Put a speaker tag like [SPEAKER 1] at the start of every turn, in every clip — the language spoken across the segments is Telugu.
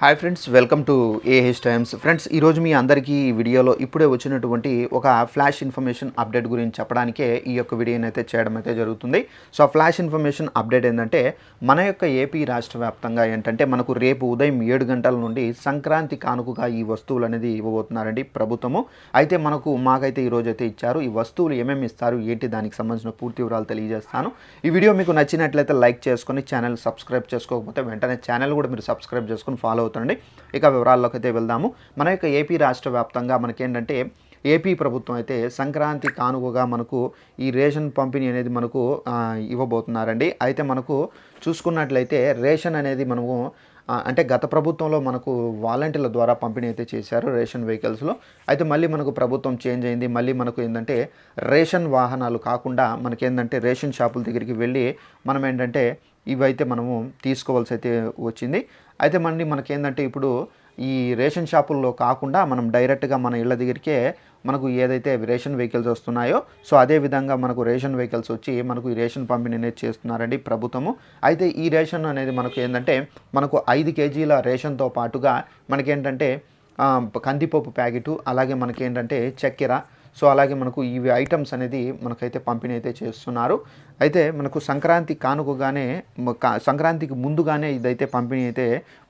[SPEAKER 1] Hi friends, welcome to AH times. Friends, ఈరోజు మీ అందరికీ ఈ వీడియోలో ఇప్పుడే వచ్చినటువంటి ఒక ఫ్లాష్ ఇన్ఫర్మేషన్ అప్డేట్ గురించి చెప్పడానికే ఈ యొక్క వీడియోని అయితే చేయడం అయితే జరుగుతుంది. సో ఆ ఫ్లాష్ ఇన్ఫర్మేషన్ అప్డేట్ ఏంటంటే, మన యొక్క ఏపీ రాష్ట్ర వ్యాప్తంగా ఏంటంటే మనకు రేపు ఉదయం 7 గంటల నుండి సంక్రాంతి కానుకగా ఈ వస్తువులు అనేది ఇవ్వబోతున్నారండి ప్రభుత్వము. అయితే మాకైతే ఈరోజు అయితే ఇచ్చారు. ఈ వస్తువులు ఏమేమి ఇస్తారు, ఏంటి, దానికి సంబంధించిన పూర్తి వివరాలు తెలియజేస్తాను. ఈ వీడియో మీకు నచ్చినట్లయితే లైక్ చేసుకొని ఛానల్ సబ్స్క్రైబ్ చేసుకోకపోతే వెంటనే ఛానల్ కూడా మీరు సబ్స్క్రైబ్ చేసుకొని ఫాలో అవుతుండండి. ఇక వివరాల్లోకి అయితే వెళ్దాము. మన యొక్క ఏపీ రాష్ట్ర వ్యాప్తంగా మనకేంటంటే ఏపీ ప్రభుత్వం అయితే సంక్రాంతి కానుకగా మనకు ఈ రేషన్ పంపిణీ అనేది మనకు ఇవ్వబోతున్నారండి. అయితే మనకు చూసుకున్నట్లయితే రేషన్ అనేది మనము అంటే గత ప్రభుత్వంలో మనకు వాలంటీర్ల ద్వారా పంపిణీ అయితే చేశారు రేషన్ వెహికల్స్లో. అయితే మళ్ళీ మనకు ప్రభుత్వం చేంజ్ అయింది. మళ్ళీ మనకు ఏంటంటే రేషన్ వాహనాలు కాకుండా మనకేంటంటే రేషన్ షాపుల దగ్గరికి వెళ్ళి మనం ఏంటంటే ఇవైతే మనము తీసుకోవాల్సి అయితే వచ్చింది. అయితే మళ్ళీ మనకేంటంటే ఇప్పుడు ఈ రేషన్ షాపుల్లో కాకుండా మనం డైరెక్ట్గా మన ఇళ్ళ దగ్గరికే మనకు ఏదైతే రేషన్ వెహికల్స్ వస్తున్నాయో సో అదే విధంగా మనకు రేషన్ వెహికల్స్ వచ్చి మనకు ఈ రేషన్ పంపిణీ అనేది చేస్తున్నారండి ప్రభుత్వము. అయితే ఈ రేషన్ అనేది మనకు ఏంటంటే మనకు 5 కేజీల రేషన్తో పాటుగా మనకేంటంటే కందిపప్పు ప్యాకెటు, అలాగే మనకేంటంటే చక్కెర, సో అలాగే మనకు ఇవి ఐటమ్స్ అనేది మనకైతే పంపిణీ అయితే చేస్తున్నారు. అయితే మనకు సంక్రాంతి కానుకగానే సంక్రాంతికి ముందుగానే ఇదైతే పంపిణీ అయితే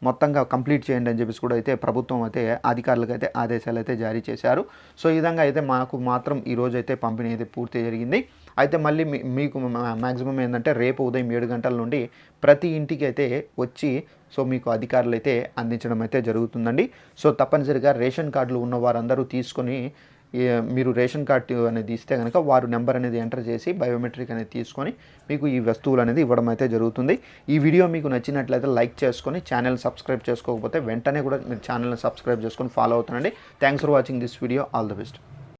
[SPEAKER 1] మొత్తంగా కంప్లీట్ చేయండి అని చెప్పేసి కూడా అయితే ప్రభుత్వం అయితే అధికారులకు అయితే ఆదేశాలు అయితే జారీ చేశారు. సో ఈ విధంగా అయితే మాకు మాత్రం ఈరోజు అయితే పంపిణీ అయితే పూర్తి జరిగింది. అయితే మళ్ళీ మీకు మ్యాక్సిమం ఏంటంటే రేపు ఉదయం 7 గంటల నుండి ప్రతి ఇంటికి అయితే వచ్చి సో మీకు అధికారులు అయితే అందించడం అయితే జరుగుతుందండి. సో తప్పనిసరిగా రేషన్ కార్డులు ఉన్న వారందరూ తీసుకొని మీరు రేషన్ కార్డు అనేది ఇస్తే కనుక వారు నెంబర్ అనేది ఎంటర్ చేసి బయోమెట్రిక్ అనేది తీసుకొని మీకు ఈ వస్తువులు అనేది ఇవ్వడం అయితే జరుగుతుంది. ఈ వీడియో మీకు నచ్చినట్లయితే లైక్ చేసుకొని ఛానల్ సబ్స్క్రైబ్ చేసుకోకపోతే వెంటనే కూడా మీరు ఛానల్ని సబ్స్క్రైబ్ చేసుకొని ఫాలో అవుతానండి. Thanks for watching this video. All the best.